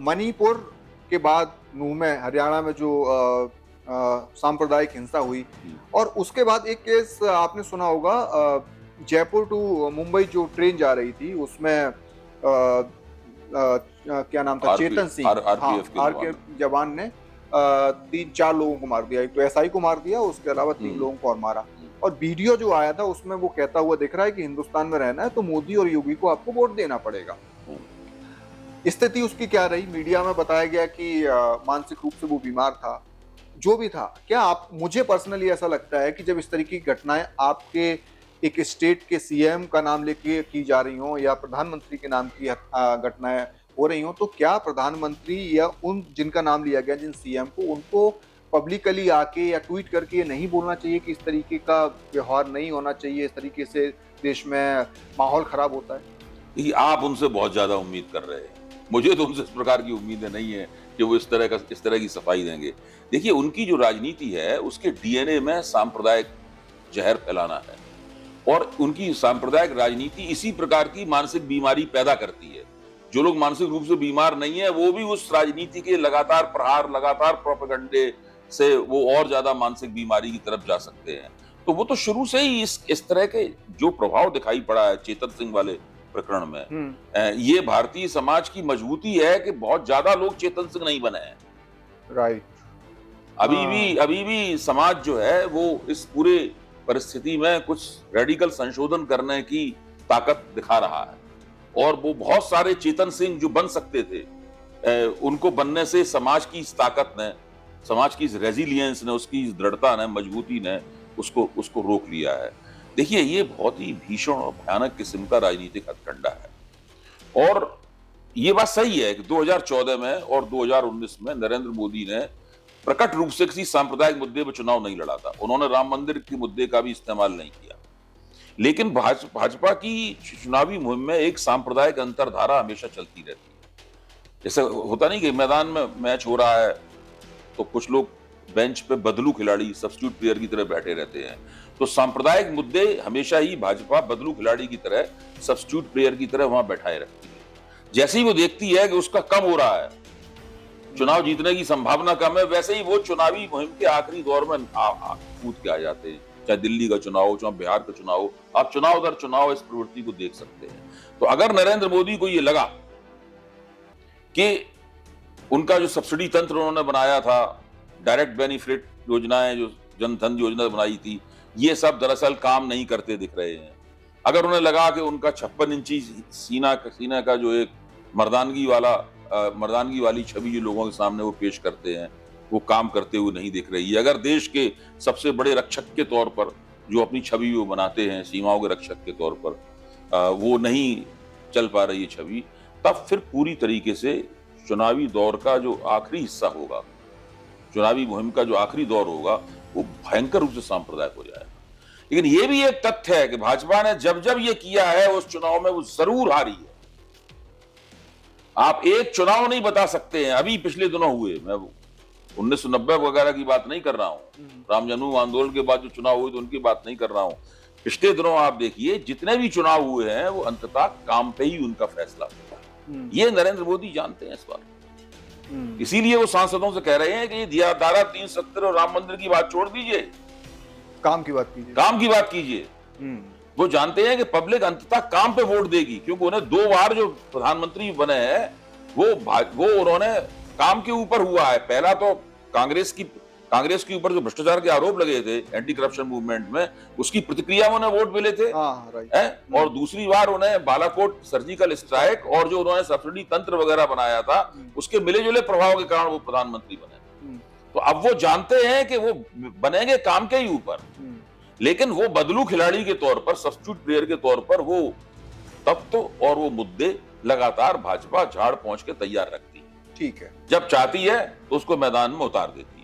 मणिपुर के बाद नूह में हरियाणा में जो सांप्रदायिक हिंसा हुई, और उसके बाद एक केस आपने सुना होगा, जयपुर टू मुंबई जो ट्रेन जा रही थी उसमें क्या नाम था, चेतन सिंह, हाँ, आरपीएफ आरके जवान ने 3-4 लोगों को मार दिया। एक तो एसआई को मार दिया, उसके अलावा 3 लोगों को और मारा। और वीडियो जो आया था उसमें वो कहता हुआ दिख रहा है कि हिंदुस्तान में रहना है तो मोदी और योगी को आपको वोट देना पड़ेगा। स्थिति उसकी क्या रही? मीडिया में बताया गया कि मानसिक रूप से वो बीमार था। जो भी था, क्या आप, मुझे पर्सनली ऐसा लगता है कि जब इस तरीके की घटनाएं आपके एक स्टेट के सीएम का नाम लेके की जा रही हो या प्रधानमंत्री के नाम की घटनाएं हो रही हो, तो क्या प्रधानमंत्री या उन जिनका नाम लिया गया, जिन सीएम को, उनको पब्लिकली आके या ट्वीट करके ये नहीं बोलना चाहिए कि इस तरीके का व्यवहार नहीं होना चाहिए, इस तरीके से देश में माहौल खराब होता है? देखिए, आप उनसे बहुत ज्यादा उम्मीद कर रहे हैं। मुझे तो उनसे इस प्रकार की उम्मीदें नहीं है कि वो इस तरह की सफाई देंगे। देखिए, उनकी जो राजनीति है उसके डीएनए में सांप्रदायिक जहर फैलाना है, और उनकी सांप्रदायिक राजनीति इसी प्रकार की मानसिक बीमारी पैदा करती है। जो लोग मानसिक रूप से बीमार नहीं है वो भी उस राजनीति के लगातार प्रहार, लगातार प्रोपेगेंडे से वो और ज्यादा मानसिक बीमारी की तरफ जा सकते हैं। तो वो तो शुरू से ही इस तरह के जो प्रभाव दिखाई पड़ा है चेतन सिंह वाले प्रकरण में, ये भारतीय समाज की मजबूती है कि बहुत ज्यादा लोग चेतन सिंह नहीं बने हैं। राइट। अभी भी समाज जो है वो इस पूरे परिस्थिति में कुछ रेडिकल संशोधन करने की ताकत दिखा रहा है, और वो बहुत सारे चेतन सिंह जो बन सकते थे, उनको बनने से समाज की इस ताकत ने, समाज की इस रेजिलियंस ने, उसकी इस दृढ़ता ने, मजबूती ने उसको रोक लिया है। देखिए, ये बहुत ही भीषण और भयानक किस्म का राजनीतिक हथकंडा है। और ये बात सही है कि 2014 में और 2019 में नरेंद्र मोदी ने प्रकट रूप से किसी सांप्रदायिक मुद्दे पर चुनाव नहीं लड़ा था। उन्होंने राम मंदिर के मुद्दे का भी इस्तेमाल नहीं किया। लेकिन भाजपा की चुनावी मुहिम में एक सांप्रदायिक अंतरधारा हमेशा चलती रहती है। जैसे होता नहीं कि मैदान में मैच हो रहा है तो कुछ लोग बेंच पे बदलू खिलाड़ी, सब्स्टिट्यूट प्लेयर की तरह बैठे रहते हैं। तो सांप्रदायिक मुद्दे हमेशा ही भाजपा बदलू खिलाड़ी की तरह, सब्स्टिट्यूट प्लेयर की तरह वहां बैठाए रखती है। जैसे ही वो देखती है कि उसका कम हो रहा है, चुनाव जीतने की संभावना कम है, वैसे ही वो चुनावी मुहिम के आखिरी दौर में कूद के आ जाते हैं। चाहे दिल्ली का चुनाव हो, चाहे बिहार का चुनाव हो, आप चुनाव दर चुनाव इस प्रवृत्ति को देख सकते हैं। तो अगर नरेंद्र मोदी को ये लगा कि उनका जो सब्सिडी तंत्र उन्होंने बनाया था, डायरेक्ट बेनिफिट योजनाएं जो जनधन योजना बनाई थी, ये सब दरअसल काम नहीं करते दिख रहे हैं। अगर उन्हें लगा कि उनका 56 इंची सीना का जो एक मर्दानगी वाली छवि जो लोगों के सामने वो पेश करते हैं, वो काम करते हुए नहीं दिख रही है, अगर देश के सबसे बड़े रक्षक के तौर पर जो अपनी छवि वो बनाते हैं, सीमाओं के रक्षक के तौर पर, वो नहीं चल पा रही है छवि, तब फिर पूरी तरीके से चुनावी दौर का जो आखिरी हिस्सा होगा, चुनावी मुहिम का जो आखिरी दौर होगा, वो भयंकर रूप से सांप्रदायिक हो जाएगा। लेकिन ये भी एक तथ्य है कि भाजपा ने जब जब ये किया है उस चुनाव में वो जरूर हारी है। आप एक चुनाव नहीं बता सकते हैं, अभी पिछले दिनों हुए, मैं 1990 वगैरह की बात नहीं कर रहा हूं, राम जन्मभूमि आंदोलन के बाद जो चुनाव हुए तो उनकी बात नहीं कर रहा हूं। पिछले दिनों आप देखिए, जितने भी चुनाव हुए हैं वो अंततः काम पे ही उनका फैसला हुआ। ये नरेंद्र मोदी जानते हैं इस बात। इसीलिए वो सांसदों से कह रहे हैं कि ये धारा 370 और राम मंदिर की बात छोड़ दीजिए, काम की बात कीजिए, काम की बात कीजिए। वो जानते हैं कि पब्लिक अंततः काम पे वोट देगी, क्योंकि उन्हें 2 बार जो प्रधानमंत्री बने हैं वो उन्होंने काम के ऊपर हुआ है। पहला तो कांग्रेस के ऊपर जो भ्रष्टाचार के आरोप लगे थे एंटी करप्शन मूवमेंट में, उसकी प्रतिक्रिया में उन्हें वोट मिले थे। और दूसरी बार उन्हें बालाकोट सर्जिकल स्ट्राइक और जो उन्होंने सब्सिडी तंत्र वगैरह बनाया था, उसके मिले जुले प्रभाव के कारण वो प्रधानमंत्री बने। तो अब वो जानते हैं कि वो बनेंगे काम के ही ऊपर, लेकिन वो बदलू खिलाड़ी के तौर पर, सब्स्टिट्यूट प्लेयर के तौर पर वो तत्व और वो मुद्दे लगातार भाजपा झाड़ पहुंच के तैयार रखती है। ठीक है, जब चाहती है तो उसको मैदान में उतार देती है।